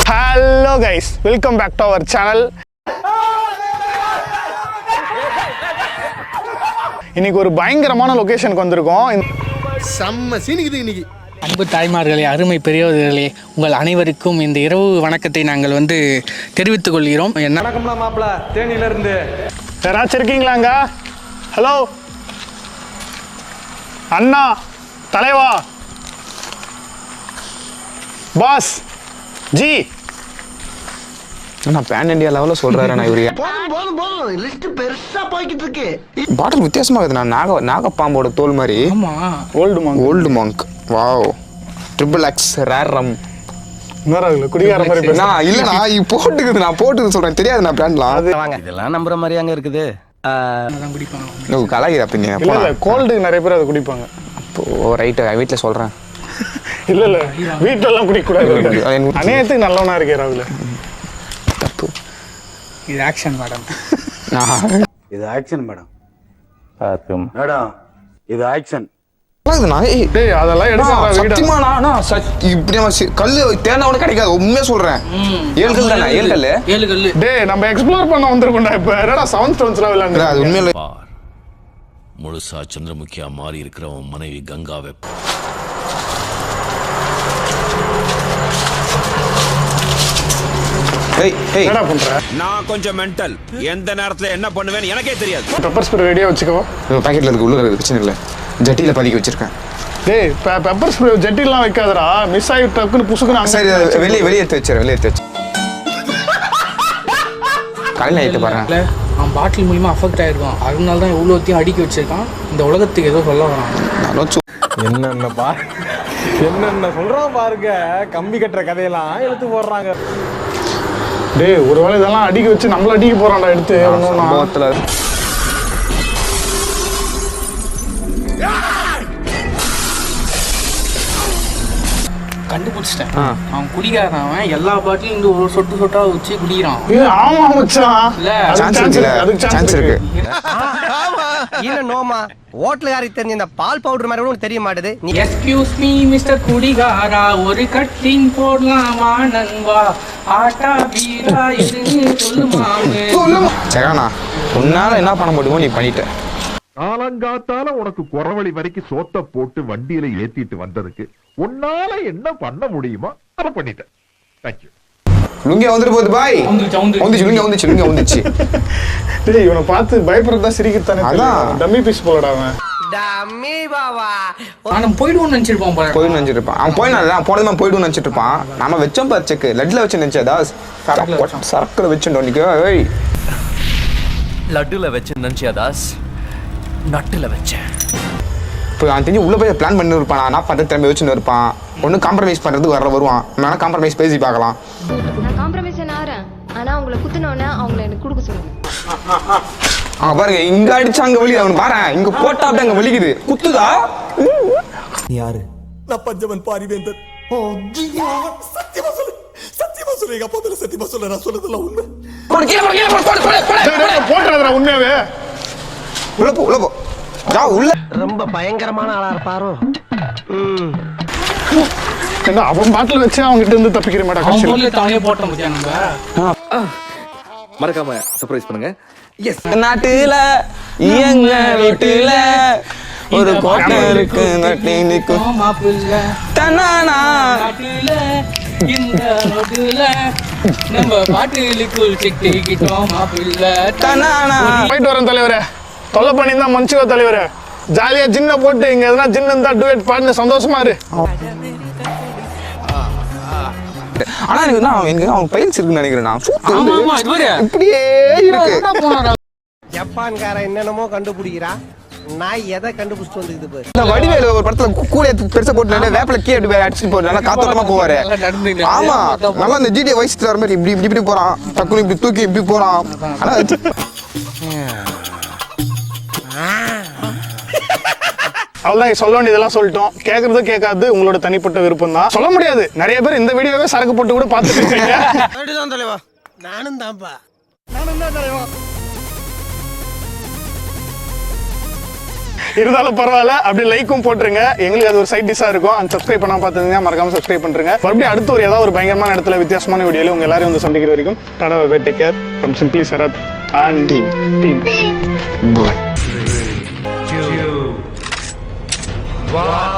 Hello guys, welcome back to our channel. இன்னைக்கு ஒரு பயங்கரமான லொகேஷனுக்கு வந்திருக்கோம். செம்ம சீனிக்குது இன்னைக்கு. அன்பு தாய்மார்களே, அருமை பெரியவர்களே, உங்கள் அனைவருக்கும் இந்த இரவு வணக்கத்தை நாங்கள் தெரிவித்துக் கொள்கிறோம். என்ன வணக்கம்னா மாப்பிள்ள, தேனியில இருந்து யாராச்சும் இருக்கீங்களாங்க? ஹலோ அண்ணா, தலைவா, பாஸ் ஜி. நான் பேன் இண்டியா லெவலில் சொல்கிறாரு. நான் இவரு போதும் லிஸ்ட் பெருசா போய்கிட்டு இருக்கு. பாட்டில் வித்தியாசமாக இருக்குது. நான் நாகப்பாம்போட தோல் மாதிரி. Old monk. Wow. XXX rare rum. குடிகார மாதிரி நான் இல்லைண்ணா, போட்டுக்குது. நான் போட்டுக்கு சொல்கிறேன், தெரியாது நான் பிராண்ட்லாம். இதெல்லாம் நம்புற மாதிரி அங்கே இருக்குது. கலாகிதா பின்ன கோல்டு நிறைய பேர் அதை குடிப்பாங்க. அப்போ ரைட்டு, வீட்டில் சொல்கிறேன். இல்ல வீட்டுல எல்லாம் குடிக்கூடாது. அநேகத்துக்கு நல்லவனா இருக்கே ராகுல. தப்பு. இது ஆக்ஷன் மேடம். இது ஆக்ஷன் மேடம். மேடம் இது ஆக்ஷன். அதெல்லாம் கல்லு தேர்ந்தவன கிடைக்காது. உண்மையா சொல்றேன். 7 கல் தானே? 7 கல்லு. டேய், நம்ம எக்ஸ்ப்ளோர் பண்ண வந்திருக்கோம்டா. இப்ப என்னடா 7 ஸ்டோன்ஸ்ல விளையாண்டு. அது உண்மையில முழுசா சந்திரமுகியா மாறி இருக்கிறவன் மனைவி கங்காவை என்னடா பண்ற? நான் கொஞ்சம் மென்டல். எந்த நேரத்துல என்ன பண்ணுவேன்னு எனக்கே தெரியாது. பெப்பர் ஸ்ப்ரே ரெடியா வச்சுக்கோ. பாக்கெட்ல இருக்கு, உள்ள இருக்கு, பிரச்சனை இல்ல. ஜட்டியில பதுக்கி வச்சிருக்கேன். டேய், பெப்பர் ஸ்ப்ரே ஜட்டிலாம் வைக்காதடா. மிஸ் ஆகி டக்குன்னு புசுக்குன்னு. சரி, வெளியே எடுத்து வச்சிரு. காலையில நைட்டு பாருங்க. அவன் பாட்டில் மூலியமா அஃபெக்ட் ஆயிருக்கான். அதனால தான் இவ்வளோத்தையும் அடுக்கி வச்சிருக்கான். இந்த உலகத்துக்கு ஏதோ சொல்ல வரான். என்னென்ன சொல்றான் பாருங்க. கம்பி கட்டுற கதையெல்லாம் எடுத்து போடுறாங்க. டேய், ஒருவேளை இதெல்லாம் அடிக்க வச்சு நம்மள அடிக்க போறான்டா எடுத்து. கண்டுபிடிச்சிட்டேன். அவன் குடிக்காரன். அவன் எல்லா பாட்டிலும் இந்த ஒரு சொட்டு சொட்டா வச்சு குடிக்கிறான். ஆமா மச்சான். சான்ஸ் இருக்கு. இல்ல நோமா ஹோட்டலுக்காரி தெரிஞ்ச இந்த பால் பவுடர் மாதிரி ஒன்றும் தெரிய மாட்டேது. எக்ஸ்கியூஸ் மீ மிஸ்டர் குடிகாரா, ஒரு கட்டிங் போடலாமா நண்பா? ஆட்டா பீரா எதுன்னு சொல்லுமாமே. சகானா, உன்னால என்ன பண்ண முடியுமோ நீ பண்ணிட்ட. காலங்காத்தால உனக்கு குறவழி வரைக்கும் சோத்த போட்டு வண்டியில ஏத்திட்டு வந்ததுக்கு உன்னால என்ன பண்ண முடியுமோ அதை பண்ணிட்டேன். தேங்க்யூ. லுங்கி வந்துட்டு போகுது பாய். வந்துச்சு. டேய், இவனை பார்த்து பயப்படுறதா சிரிக்கத்தானே. அதான் டம்மி பீஸ் போலடா அவன். டம்மி பாவா. அவன் போயிடுவோம்னு நினைச்சிருப்பான். அவன் போயிடுவோம்னு நினைச்சிட்டு இருப்பான். நாம வச்சோம் பாரு செக். லட்டுல வச்சு நினைச்சா சரக்குல வச்சுட்டோம். நீ லட்டுல வச்சு நினைச்சியா தாஸ்? நட்டுல வச்சேன். இப்போ அவன் தெரிஞ்சு உள்ள போய் பிளான் பண்ணி இருப்பான். நான் பண்ணுறது திரும்ப வச்சுன்னு இருப்பான். ஒன்றும் காம்ப்ரமைஸ் பண்ணுறதுக்கு வருவான். வேணா காம்ப்ரமைஸ் பேசி பார்க்கலாம். நான் காம்ப்ரமைஸ் ஆறேன். ஆனா அவங்கள குத்துனோன்னே அவங்கள எனக்கு கொடுக்க சொல்லுங்க. பாருங்க, இங்க அடிச்சா அங்க வலி. அவன் பாரு, இங்க போட்டா அப்படியே அங்க வலிக்குது. குத்துதா? யாரு? நான் பஞ்சவன் பாரிவேந்தர். சத்தியமா சொல்லு எங்க அப்பா பேர சத்தியமா சொல்ல. நான் சொல்றதெல்லாம் உண்மை. போட்டுறதுடா உண்மையாவே. உள்ள போ. உள்ள ரொம்ப பயங்கரமான ஆளா இருப்பாரோ. அவன் பாட்டில் வச்சு அவங்க கிட்ட இருந்து தப்பிக்கிற மாட்டாங்க. மறக்காம சர்ப்ரைஸ் பண்ணுங்க. எஸ். நாட்டுல எங்க வீட்டுல ஒரு கோட்டை இருக்கு. தன்னானா இந்த ரோட்டுல நம்ம பாட்டுகளுக்குள் சிக்கிட்டோம் மாப்பிள்ள. தன்னானா. போயிட்டு வரேன் தலைவரே. தொல்லை பண்ணி தான் மனுச்சுக்கோ தலைவரே. ஜாலியா ஜின்ன போட்டு இங்க எதனா ஜின்னு இருந்தா டுவேட் பாடுன்னு சந்தோஷமா இரு. ஆனா எனக்கு அவன் பயிற்சி இருக்குன்னு நினைக்கிறேன். இப்படியே இருக்கு. ஜப்பான்காரன் என்னென்னமோ கண்டுபிடிக்கிறா. நான் எதை கண்டுபிடிச்சிட்டு வந்துக்குது பாரு. இந்த வடிவேலு ஒரு படத்துல கூலிய பெருசா போட்டு வேப்பில கீழே எடுத்து அடிச்சுட்டு போறாரு. நல்லா காத்தோட்டமா போவாரு. ஆமா, நல்லா இந்த GTA வைஸ் வர மாதிரி இப்படி போறான். டக்குனு இப்படி தூக்கி இப்படி போறான். ஆனா அவ்வளோதான், சொல்ல வேண்டியதெல்லாம் சொல்லிட்டோம். கேட்கறது கேட்காது உங்களோட தனிப்பட்ட விருப்பம் தான். சொல்ல முடியாது. நிறைய பேர் இந்த வீடியோவே சரக்கு போட்டு கூட பார்த்துட்டு இருக்கீங்க. நானும் தான்ப்பா. இருந்தாலும் பரவாயில்ல, அப்படி லைக்கும் போட்டுருங்க. எங்களுக்கு அது ஒரு சைட் டிஷ்ஷா இருக்கும். அந்த சப்ஸ்கிரைப் பண்ணாம பார்த்துங்க, மறக்காம சப்ஸ்கிரைப் பண்ணுங்க. மறுபடியும் அடுத்து ஒரு ஏதாவது ஒரு பயங்கரமான இடத்துல வித்தியாசமான வீடியோல உங்க எல்லாரும் வந்து சந்திக்கிற வரைக்கும் tata bye, take care from simply Sarath and team. Wow.